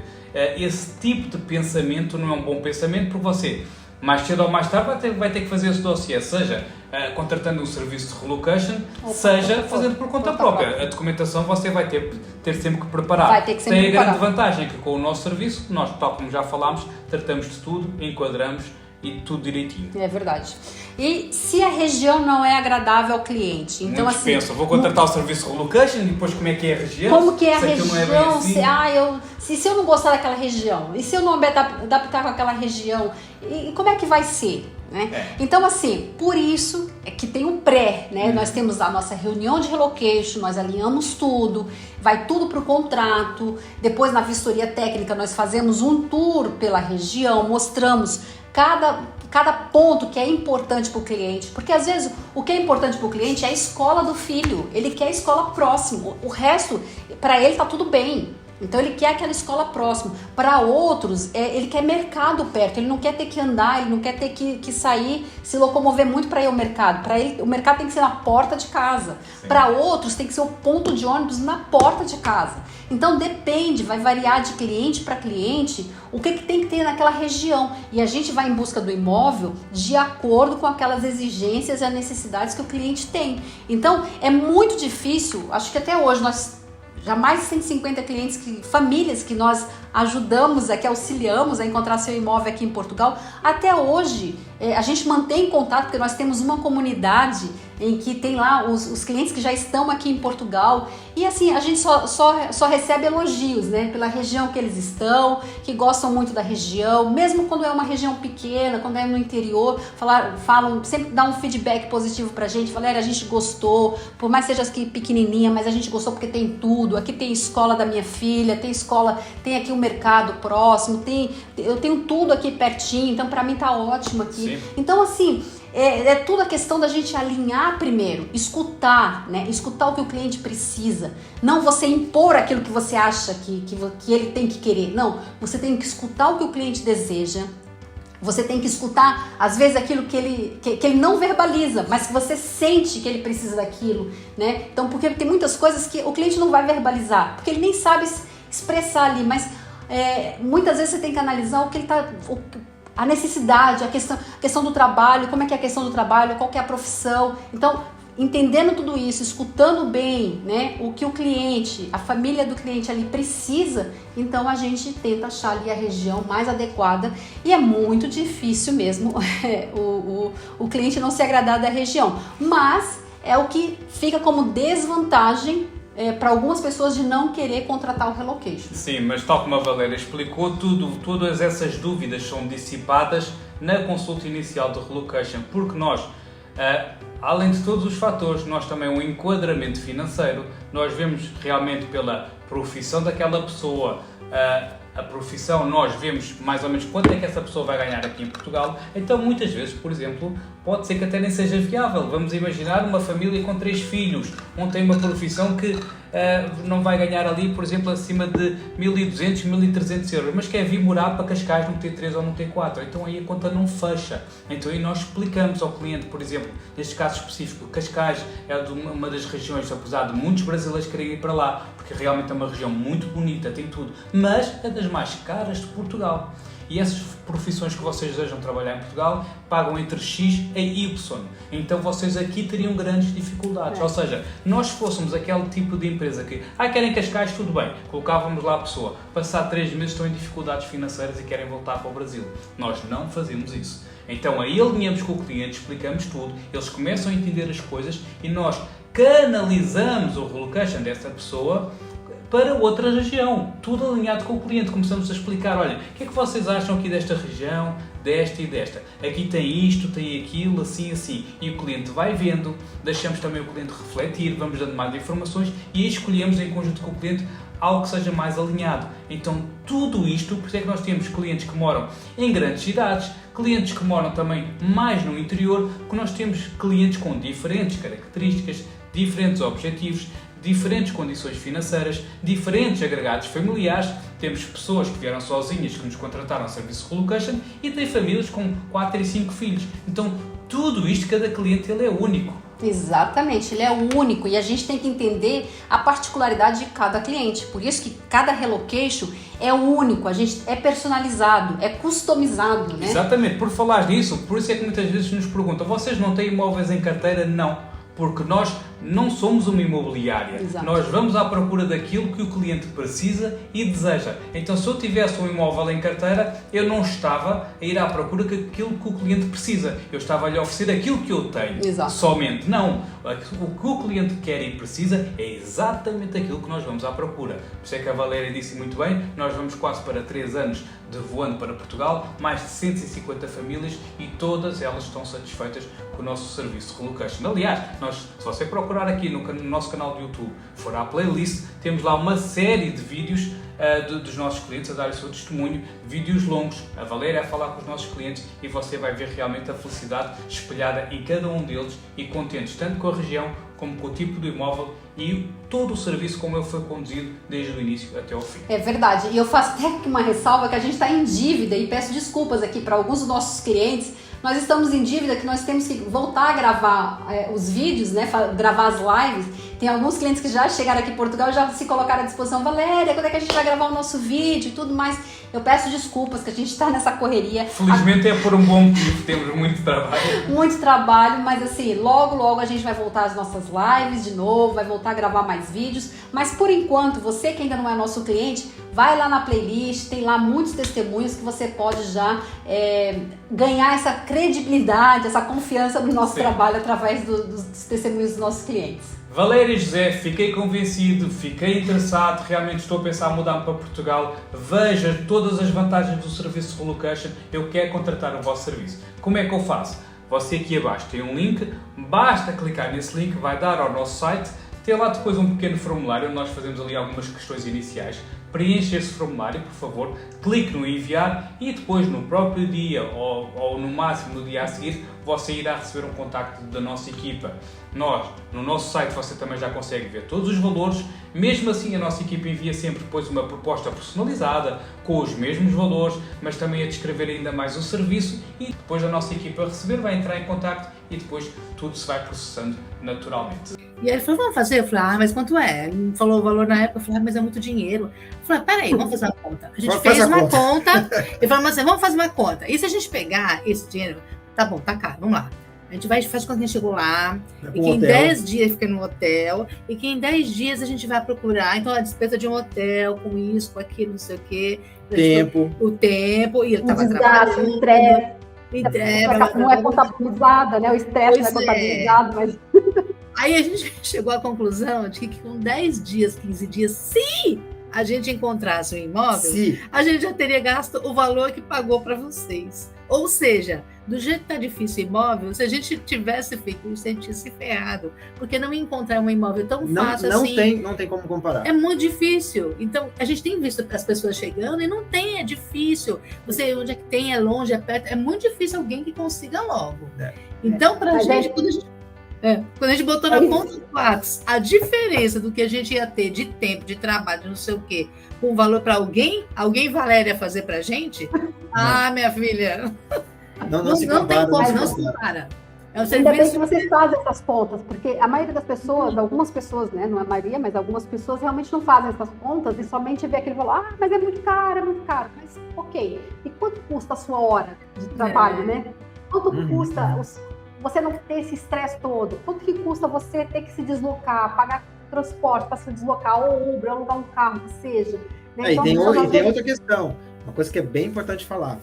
esse tipo de pensamento não é um bom pensamento, porque você mais cedo ou mais tarde vai ter que fazer esse dossiê, seja contratando um serviço de relocation, seja fazendo por conta própria. A documentação você vai ter sempre que preparar. Vai ter que sempre Tem a grande preparar. vantagem que com o nosso serviço, nós, tal como já falámos, tratamos de tudo, enquadramos e tudo direitinho. É verdade. E se a região não é agradável ao cliente? Então, Muitos assim, pensam, vou contratar o serviço de relocation e depois como é que é a região? como que é a Se aquilo não é bem região? assim. Se eu não gostar daquela região, e se eu não me adaptar com aquela região, e como é que vai ser? Né? Então, assim, por isso é que tem um pré, né? Nós temos a nossa reunião de relocation, nós alinhamos tudo, vai tudo para o contrato, depois na vistoria técnica nós fazemos um tour pela região, mostramos cada ponto que é importante para o cliente, porque às vezes o que é importante para o cliente é a escola do filho, ele quer a escola próxima, o resto, para ele tá tudo bem. Então ele quer aquela escola próxima. Para outros, ele quer mercado perto, ele não quer ter que andar, ele não quer ter que sair, se locomover muito para ir ao mercado. Para ele, o mercado tem que ser na porta de casa. Para outros, tem que ser o ponto de ônibus na porta de casa. Então depende, vai variar de cliente para cliente o que tem que ter naquela região. E a gente vai em busca do imóvel de acordo com aquelas exigências e as necessidades que o cliente tem. Então é muito difícil, acho que até hoje nós já mais de 150 clientes, famílias que nós ajudamos, que auxiliamos a encontrar seu imóvel aqui em Portugal. Até hoje, a gente mantém contato, porque nós temos uma comunidade em que tem lá os clientes que já estão aqui em Portugal. E assim, a gente só recebe elogios, né? Pela região que eles estão, que gostam muito da região. Mesmo quando é uma região pequena, quando é no interior, falam, sempre dá um feedback positivo pra gente. Valéria, a gente gostou, por mais seja aqui pequenininha, mas a gente gostou porque tem tudo. Aqui tem escola da minha filha, tem escola, tem aqui um mercado próximo, eu tenho tudo aqui pertinho, então pra mim tá ótimo aqui. Sim. Então assim, é tudo a questão da gente alinhar primeiro, escutar, né? Escutar o que o cliente precisa. Não você impor aquilo que você acha que ele tem que querer. Não, você tem que escutar o que o cliente deseja. Você tem que escutar, às vezes, aquilo que ele não verbaliza, mas que você sente que ele precisa daquilo, né? Então, porque tem muitas coisas que o cliente não vai verbalizar, porque ele nem sabe expressar ali, mas muitas vezes você tem que analisar o que ele está... A necessidade, a questão do trabalho, como é que é a questão do trabalho, qual que é a profissão. Então, entendendo tudo isso, escutando bem, né, o que o cliente, a família do cliente ali precisa, então a gente tenta achar ali a região mais adequada. E é muito difícil mesmo o cliente não se agradar da região. Mas é o que fica como desvantagem para algumas pessoas de não querer contratar o relocation. Sim, mas tal como a Valéria explicou, todas essas dúvidas são dissipadas na consulta inicial de relocation, porque nós, além de todos os fatores, nós também um enquadramento financeiro, nós vemos realmente pela profissão daquela pessoa, a profissão, nós vemos mais ou menos quanto é que essa pessoa vai ganhar aqui em Portugal. Então muitas vezes, por exemplo, pode ser que até nem seja viável. Vamos imaginar uma família com 3 filhos, um tem uma profissão que não vai ganhar ali, por exemplo, acima de 1.200, 1.300 euros, mas quer vir morar para Cascais no T3 ou no T4, então aí a conta não fecha. Então aí nós explicamos ao cliente, por exemplo, neste caso específico, Cascais é uma das regiões, apesar de muitos brasileiros querem ir para lá, porque realmente é uma região muito bonita, tem tudo, mas é das mais caras de Portugal. E essas profissões que vocês desejam trabalhar em Portugal pagam entre X e Y. Então vocês aqui teriam grandes dificuldades. Ou seja, nós fôssemos aquele tipo de empresa que querem Cascais, tudo bem, colocávamos lá a pessoa, passar 3 meses estão em dificuldades financeiras e querem voltar para o Brasil. Nós não fazemos isso. Então aí alinhamos com o cliente, explicamos tudo, eles começam a entender as coisas e nós canalizamos o relocation dessa pessoa para outra região, tudo alinhado com o cliente. Começamos a explicar, olha, o que é que vocês acham aqui desta região, desta e desta? Aqui tem isto, tem aquilo, assim, assim. E o cliente vai vendo, deixamos também o cliente refletir, vamos dando mais informações e aí escolhemos em conjunto com o cliente algo que seja mais alinhado. Então, tudo isto, por isso é que nós temos clientes que moram em grandes cidades, clientes que moram também mais no interior, que nós temos clientes com diferentes características, diferentes objetivos, diferentes condições financeiras, diferentes agregados familiares. Temos pessoas que vieram sozinhas que nos contrataram serviço de relocation e tem famílias com 4 e 5 filhos. Então, tudo isto, cada cliente ele é único. Exatamente, ele é único e a gente tem que entender a particularidade de cada cliente. Por isso que cada relocation é único, a gente é personalizado, é customizado, né? Exatamente, por falar nisso, por isso é que muitas vezes nos perguntam, vocês não têm imóveis em carteira? Não. Porque nós não somos uma imobiliária. Exato. Nós vamos à procura daquilo que o cliente precisa e deseja. Então, se eu tivesse um imóvel em carteira, eu não estava a ir à procura daquilo que o cliente precisa. Eu estava a lhe oferecer aquilo que eu tenho. Exato. Somente. Não. O que o cliente quer e precisa é exatamente aquilo que nós vamos à procura. Por isso é que a Valéria disse muito bem, nós vamos quase para 3 anos de voando para Portugal, mais de 150 famílias e todas elas estão satisfeitas com o nosso serviço de relocation. Aliás, se você procurar aqui no nosso canal do YouTube, for à playlist, temos lá uma série de vídeos dos nossos clientes a dar o seu testemunho, vídeos longos, a Valéria a falar com os nossos clientes e você vai ver realmente a felicidade espelhada em cada um deles e contentes tanto com a região como com o tipo de imóvel e todo o serviço como ele foi conduzido desde o início até ao fim. É verdade, e eu faço até uma ressalva que a gente está em dívida e peço desculpas aqui para alguns dos nossos clientes. Nós estamos em dívida que nós temos que voltar a gravar os vídeos, né? Gravar as lives. Tem alguns clientes que já chegaram aqui em Portugal e já se colocaram à disposição. Valéria, quando é que a gente vai gravar o nosso vídeo e tudo mais? Eu peço desculpas que a gente está nessa correria. Felizmente é por um bom motivo, temos muito trabalho. Muito trabalho, mas assim, logo a gente vai voltar às nossas lives de novo, vai voltar a gravar mais vídeos. Mas por enquanto, você que ainda não é nosso cliente, vai lá na playlist, tem lá muitos testemunhos que você pode já ganhar essa credibilidade, essa confiança no nosso trabalho através dos testemunhos dos nossos clientes. Valéria e José, fiquei convencido, fiquei interessado, realmente estou a pensar em mudar-me para Portugal. Veja todas as vantagens do serviço de relocation, eu quero contratar o vosso serviço. Como é que eu faço? Você aqui abaixo tem um link, basta clicar nesse link, vai dar ao nosso site, tem lá depois um pequeno formulário onde nós fazemos ali algumas questões iniciais. Preencha esse formulário, por favor, clique no enviar e depois no próprio dia ou no máximo no dia a seguir você irá receber um contacto da nossa equipa. Nós, no nosso site, você também já consegue ver todos os valores, mesmo assim a nossa equipa envia sempre depois uma proposta personalizada com os mesmos valores, mas também a descrever ainda mais o serviço e depois a nossa equipa receber vai entrar em contacto e depois tudo se vai processando naturalmente. E aí ele falou, vamos fazer? Eu falei, mas quanto é? Ele falou o valor na época, eu falei, mas é muito dinheiro. Eu falei, peraí, vamos fazer uma conta. A gente fez uma conta, ele falou assim, vamos fazer uma conta. E se a gente pegar esse dinheiro, tá bom, tá caro, vamos lá. A gente vai, faz quando a gente chegou lá, e que em 10 dias fica no hotel, e que em 10 dias a gente vai procurar, então a despesa de um hotel, com isso, com aquilo, não sei o quê. O tempo, e ele tava trabalhando. O estresse. Não é contabilizada, né? O estresse não é contabilizado, mas... Aí a gente chegou à conclusão de que com 10 dias, 15 dias, se a gente encontrasse um imóvel, a gente já teria gasto o valor que pagou para vocês. Ou seja, do jeito que está difícil o imóvel, se a gente tivesse feito isso, a gente tinha se ferrado. Porque não encontrar um imóvel tão fácil assim... Não tem como comparar. É muito difícil. Então, a gente tem visto as pessoas chegando e não tem, é difícil. Você, onde é que tem, é longe, é perto. É muito difícil alguém que consiga logo. Então, para a gente, quando a gente botou na ponta do lápis a diferença do que a gente ia ter de tempo, de trabalho, não sei o quê, com valor para alguém, Valéria, fazer para a gente? Minha filha, não se compara, tem como, não se compara. Ainda bem que vocês fazem essas contas, porque a maioria das pessoas, algumas pessoas, né, não é a maioria, mas algumas pessoas realmente não fazem essas contas e somente vê aquele valor, mas é muito caro, mas ok. E quanto custa a sua hora de trabalho, né? Quanto custa você não ter esse estresse todo? Quanto que custa você ter que se deslocar, pagar transporte para se deslocar, ou Uber, alugar um carro, que seja? Né? Então, tem outra questão, uma coisa que é bem importante falar.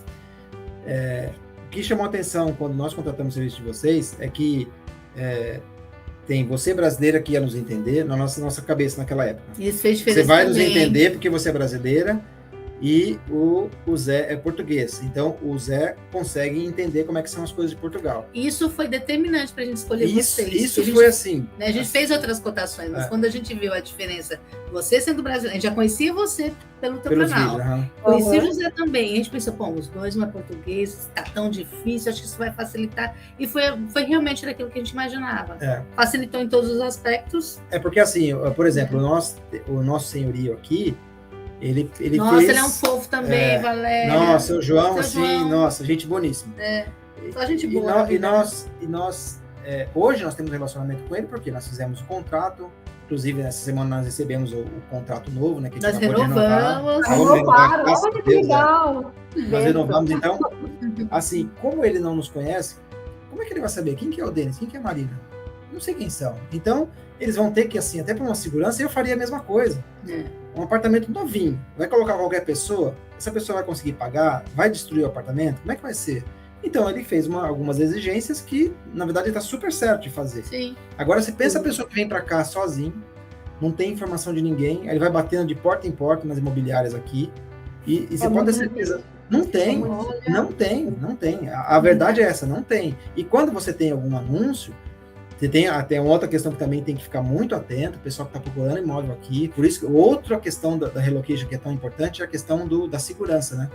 O que chamou a atenção quando nós contratamos o serviço de vocês é que tem você brasileira que ia nos entender na nossa cabeça naquela época. Isso fez diferença. Você vai nos entender porque você é brasileira e o Zé é português. Então, o Zé consegue entender como é que são as coisas de Portugal. Isso foi determinante para a gente escolher vocês. Isso foi assim. Né, a gente fez outras cotações, mas quando a gente viu a diferença, você sendo brasileiro, a gente já conhecia você pelo teu canal. Conhecia o José também. A gente pensou, os dois não é português, está tão difícil, acho que isso vai facilitar. E foi realmente daquilo que a gente imaginava. Facilitou em todos os aspectos. É porque assim, por exemplo, o nosso senhorio aqui, ele ele é um fofo também, Valéria. Nossa, o João, assim, nossa, gente boníssima. Só gente boa. E nós hoje nós temos relacionamento com ele, porque nós fizemos o contrato, inclusive nessa semana nós recebemos o contrato novo, né? Que nós renovamos. Renovaram, olha que legal. Nós renovamos, então, assim, como ele não nos conhece, como é que ele vai saber quem que é o Denis, quem que é a Marina? Não sei quem são. Então, eles vão ter que, assim, até para uma segurança, eu faria a mesma coisa. Um apartamento novinho, vai colocar qualquer pessoa, essa pessoa vai conseguir pagar, vai destruir o apartamento, como é que vai ser? Então, ele fez algumas exigências que, na verdade, está super certo de fazer. Sim. Agora, você pensa a pessoa que vem para cá sozinho, não tem informação de ninguém, aí ele vai batendo de porta em porta nas imobiliárias aqui, e você pode ter certeza, não tem. A verdade é essa, não tem. E quando você tem algum anúncio, você tem até uma outra questão que também tem que ficar muito atento, o pessoal que está procurando imóvel aqui, por isso que outra questão da relocation que é tão importante é a questão da segurança, né?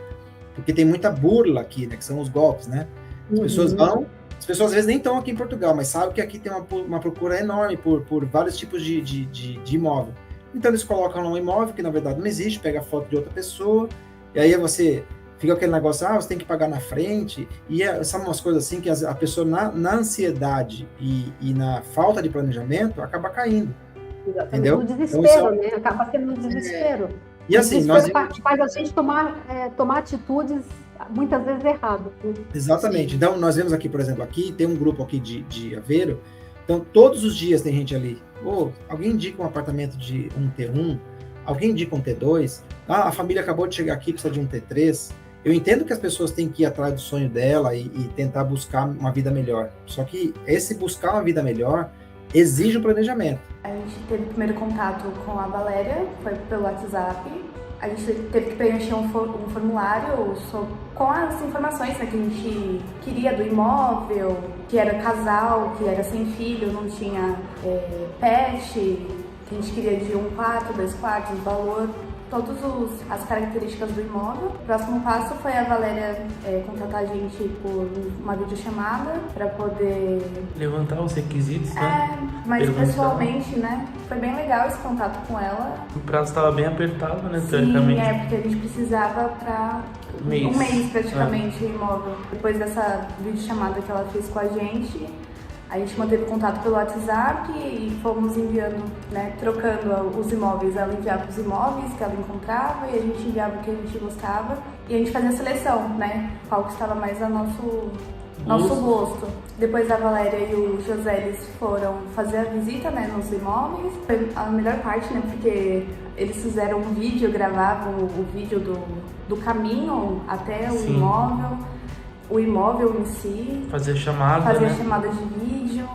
Porque tem muita burla aqui, né? Que são os golpes, né? As pessoas às vezes nem estão aqui em Portugal, mas sabem que aqui tem uma procura enorme por vários tipos de imóvel. Então eles colocam lá um imóvel que na verdade não existe, pega a foto de outra pessoa, e aí você fica aquele negócio, você tem que pagar na frente, e são umas coisas assim que a pessoa na ansiedade e na falta de planejamento acaba caindo. Exatamente. Entendeu? No desespero, né? Acaba sendo no desespero. E assim, faz a gente tomar atitudes muitas vezes erradas. Né? Exatamente. Sim. Então, nós vemos aqui, por exemplo, tem um grupo aqui de Aveiro, então todos os dias tem gente ali, alguém indica um apartamento de um T1, alguém indica um T2, a família acabou de chegar aqui, precisa de um T3. Eu entendo que as pessoas têm que ir atrás do sonho dela e tentar buscar uma vida melhor, só que esse buscar uma vida melhor exige um planejamento. A gente teve o primeiro contato com a Valéria, foi pelo WhatsApp. A gente teve que preencher um formulário com as informações, né, que a gente queria do imóvel, que era casal, que era sem filho, não tinha pet, que a gente queria de 1 quarto, 2 quartos, valor, todas as características do imóvel. O próximo passo foi a Valéria contratar a gente por uma videochamada para poder levantar os requisitos, né? Mas pessoalmente, né? Foi bem legal esse contato com ela. O prazo estava bem apertado, né? Sim, teoricamente. porque a gente precisava para um mês praticamente o imóvel. Depois dessa videochamada que ela fez com a gente manteve contato pelo WhatsApp e fomos enviando, né, trocando os imóveis. Ela enviava os imóveis que ela encontrava e a gente enviava o que a gente gostava. E a gente fazia a seleção, né, qual que estava mais a nosso gosto. Depois a Valéria e o José, eles foram fazer a visita, né, nos imóveis. Foi a melhor parte, né, porque eles fizeram um vídeo, gravavam o vídeo do caminho até o imóvel. O imóvel em si. Fazer chamada, né? Chamada de vídeo.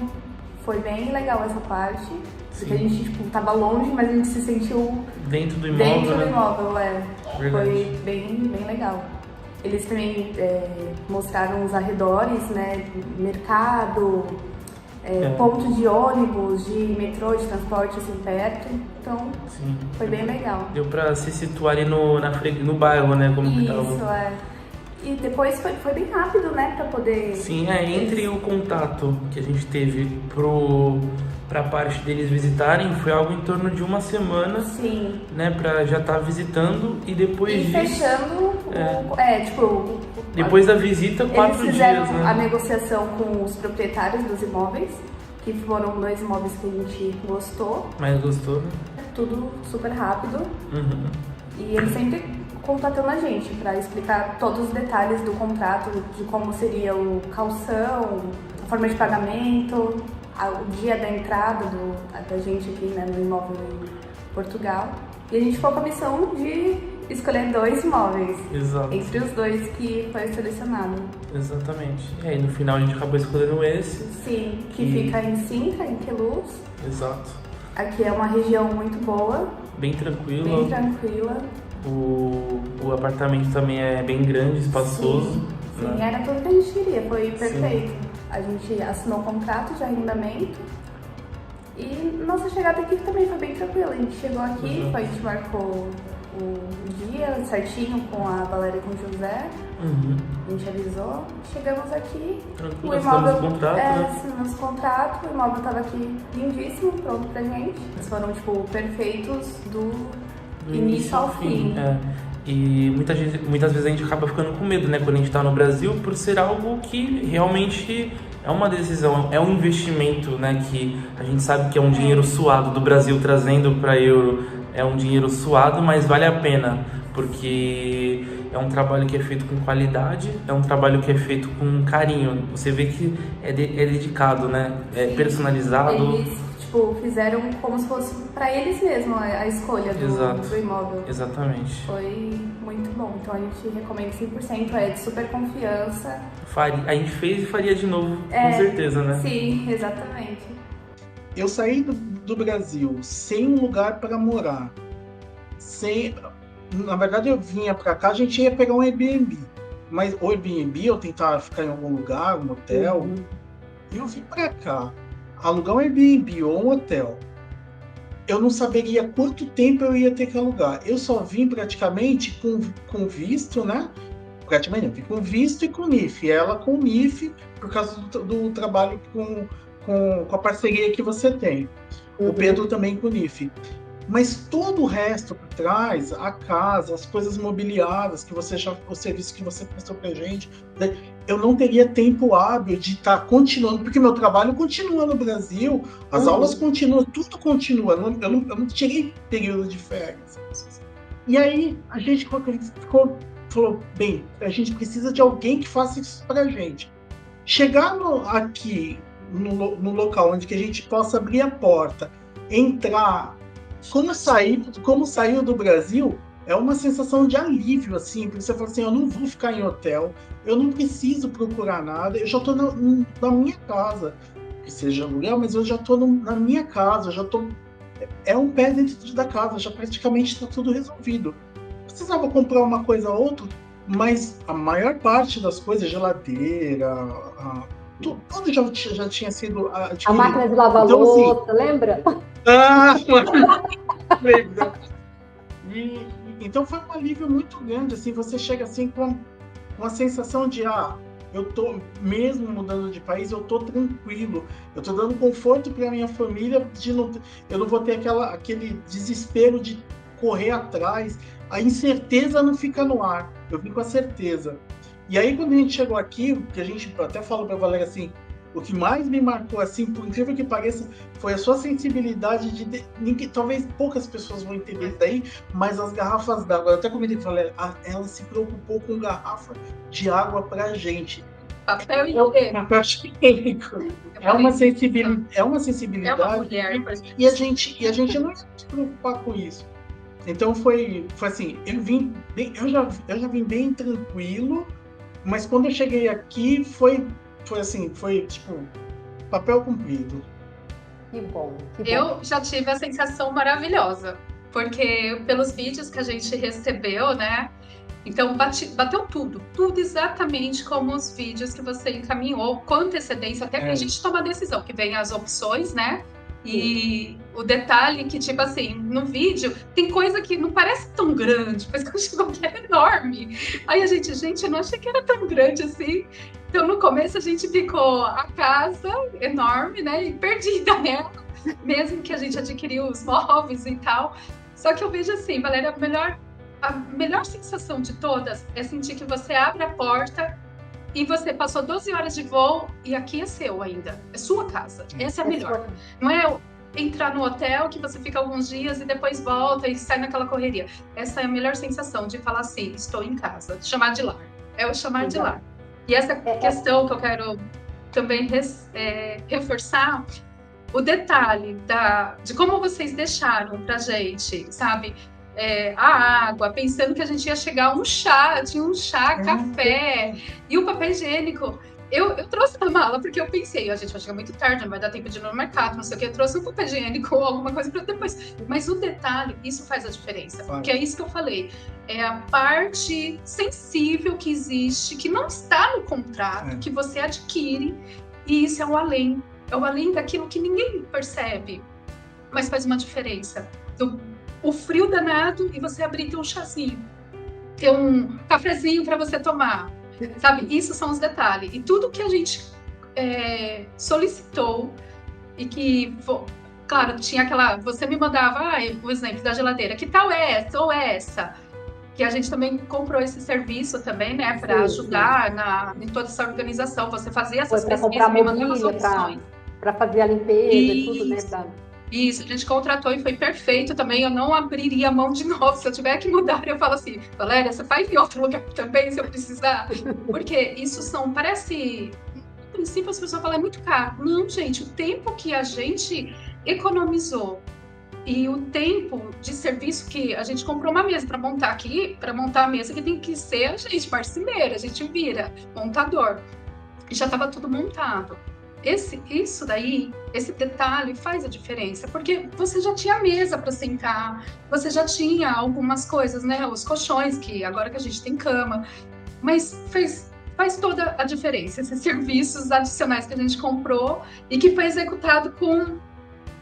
Foi bem legal essa parte. Porque a gente, tava longe, mas a gente se sentiu dentro do imóvel, Verdade. Foi bem legal. Eles também mostraram os arredores, né? Mercado, pontos de ônibus, de metrô, de transporte assim perto. Então, foi bem legal. Deu pra se situar ali no bairro, né? Como Isso, que tava. E depois foi bem rápido, né, pra poder... Sim, entre o contato que a gente teve pra parte deles visitarem, foi algo em torno de 1 semana. Sim. Né, pra já estar visitando e depois disso... fechando, depois da visita, 4 dias, né? Eles fizeram a negociação com os proprietários dos imóveis, que foram 2 imóveis que a gente gostou. Mas gostou, né? Tudo super rápido. Uhum. E eles sempre contatando a gente para explicar todos os detalhes do contrato, de como seria o calção, a forma de pagamento, o dia da entrada da gente aqui, né, no imóvel em Portugal. E a gente ficou com a missão de escolher 2 imóveis. Exato. Entre os 2 que foi selecionado. Exatamente. E aí no final a gente acabou escolhendo esse. Sim, que fica em Sintra, em Queluz. Exato. Aqui é uma região muito boa. Bem tranquila. Bem tranquila. O apartamento também é bem grande, espaçoso. Sim, era tudo que a gente queria, foi perfeito. Sim. A gente assinou o contrato de arrendamento e nossa chegada aqui também foi bem tranquila. A gente chegou aqui, a gente marcou o dia certinho com a Valéria e com o José. A gente avisou, chegamos aqui. Tranquilo, o imóvel assinamos o contrato, o imóvel estava aqui lindíssimo, pronto pra gente. Eles foram perfeitos do início ao fim. E muitas vezes a gente acaba ficando com medo, né, quando a gente tá no Brasil, por ser algo que realmente é é uma decisão, é um investimento, né, que a gente sabe que é um dinheiro suado do Brasil trazendo para euro, é um dinheiro suado, mas vale a pena, porque é um trabalho que é feito com qualidade, é um trabalho que é feito com carinho. Você vê que é dedicado, né? É personalizado. Eles, fizeram como se fosse para eles mesmos a escolha do imóvel. Exatamente. Foi muito bom. Então a gente recomenda 100%, é de super confiança. A gente fez e faria de novo, com certeza, né? Sim, exatamente. Eu saí do Brasil sem um lugar para morar, na verdade, eu vinha para cá, a gente ia pegar um Airbnb. Mas o Airbnb, eu tentava ficar em algum lugar, um hotel. E eu vim para cá, alugar um Airbnb ou um hotel. Eu não saberia quanto tempo eu ia ter que alugar. Eu só vim praticamente com visto, né? Praticamente não, vim com visto e com NIF. Ela com NIF, por causa do trabalho com a parceria que você tem. O Pedro também com NIF. Mas todo o resto por trás, a casa, as coisas mobiliadas, o serviço que você prestou pra gente, eu não teria tempo hábil de estar continuando, porque meu trabalho continua no Brasil, as aulas continuam, tudo continua, eu não tirei período de férias. E aí a gente falou, bem, a gente precisa de alguém que faça isso pra gente. Chegar aqui, no local onde que a gente possa abrir a porta, entrar. Como saiu do Brasil, é uma sensação de alívio, assim, porque você fala assim, eu não vou ficar em hotel, eu não preciso procurar nada, eu já estou na minha casa, que seja aluguel, mas eu já estou na minha casa, é um pé dentro da casa, já praticamente está tudo resolvido. Precisava comprar uma coisa ou outra, mas a maior parte das coisas, geladeira, tudo já tinha sido adquirido. A máquina de lavar louça, lembra? Lembra. Então foi um alívio muito grande, assim, você chega assim com uma sensação de, eu tô, mesmo mudando de país, eu tô tranquilo, eu tô dando conforto para minha família, eu não vou ter aquele desespero de correr atrás, a incerteza não fica no ar, eu vim com a certeza. E aí quando a gente chegou aqui, que a gente até falou para a Valéria assim, o que mais me marcou, assim, por incrível que pareça, foi a sua sensibilidade talvez poucas pessoas vão entender isso daí, mas as garrafas d'água, eu até comentei com a Valéria, ela se preocupou com garrafa de água pra gente. Papel higiênico. Papel higiênico. É uma sensibilidade. É uma mulher. E a gente não ia se preocupar com isso. Então foi assim, eu já vim bem tranquilo, mas quando eu cheguei aqui foi tipo papel cumprido. Que bom. Eu já tive a sensação maravilhosa, porque pelos vídeos que a gente recebeu, né? Então bateu tudo exatamente como os vídeos que você encaminhou com antecedência, até pra gente tomar decisão, que vem as opções, né? E o detalhe que, tipo assim, no vídeo tem coisa que não parece tão grande, mas que eu acho que é enorme. Aí a gente, eu não achei que era tão grande assim. Então no começo a gente ficou a casa enorme, né? E perdida nela, mesmo que a gente adquiriu os móveis e tal. Só que eu vejo assim, Valéria, a melhor sensação de todas é sentir que você abre a porta e você passou 12 horas de voo e aqui é seu ainda. É sua casa. Essa é a melhor. Não é entrar no hotel que você fica alguns dias e depois volta e sai naquela correria. Essa é a melhor sensação de falar assim, estou em casa. Chamar de lar. É o chamar de lar. E essa questão que eu quero também reforçar, o detalhe de como vocês deixaram pra gente, sabe? A água, pensando que a gente ia chegar a um chá, tinha um chá, café, e o papel higiênico. Eu trouxe na mala, porque eu pensei, a gente vai chegar muito tarde, não vai dar tempo de ir no mercado, não sei o que, eu trouxe um papel higiênico ou alguma coisa para depois. Mas o detalhe, isso faz a diferença, porque é isso que eu falei, é a parte sensível que existe, que não está no contrato, que você adquire, e isso é o além daquilo que ninguém percebe, mas faz uma diferença. O frio danado e você abrir um chazinho, ter um cafezinho para você tomar, sabe? Isso são os detalhes. E tudo que a gente solicitou e que, claro, tinha aquela... Você me mandava o exemplo da geladeira, que tal essa ou essa? que a gente também comprou esse serviço também, né, para ajudar em toda essa organização. Você fazia essas Foi para comprar pesquisas, me mandava mobília, soluções. para fazer a limpeza e tudo, né? Isso, a gente contratou e foi perfeito também. Eu não abriria a mão de novo. Se eu tiver que mudar, eu falo assim, Valéria, você faz em outro lugar também, se eu precisar. Porque isso parece... No princípio, as pessoas falam, é muito caro. Não, gente, o tempo que a gente economizou e o tempo de serviço que a gente comprou uma mesa para montar aqui, para montar a mesa que tem que ser a gente, marceneiro, a gente vira, montador. E já estava tudo montado. Isso daí, esse detalhe faz a diferença, porque você já tinha mesa para sentar, você já tinha algumas coisas, né? Os colchões, que agora que a gente tem cama, mas faz toda a diferença, esses serviços adicionais que a gente comprou e que foi executado com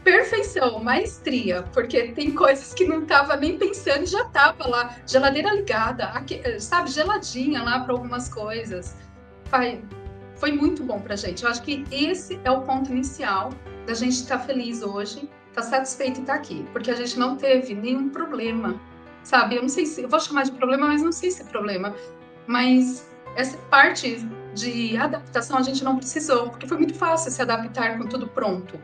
perfeição, maestria, porque tem coisas que não estava nem pensando e já estava lá, geladeira ligada, sabe, geladinha lá para algumas coisas. Foi muito bom pra gente. Eu acho que esse é o ponto inicial da gente estar feliz hoje, estar satisfeito e estar aqui, porque a gente não teve nenhum problema, sabe? Eu não sei se, eu vou chamar de problema, mas não sei se é problema, mas essa parte de adaptação a gente não precisou, porque foi muito fácil se adaptar com tudo pronto.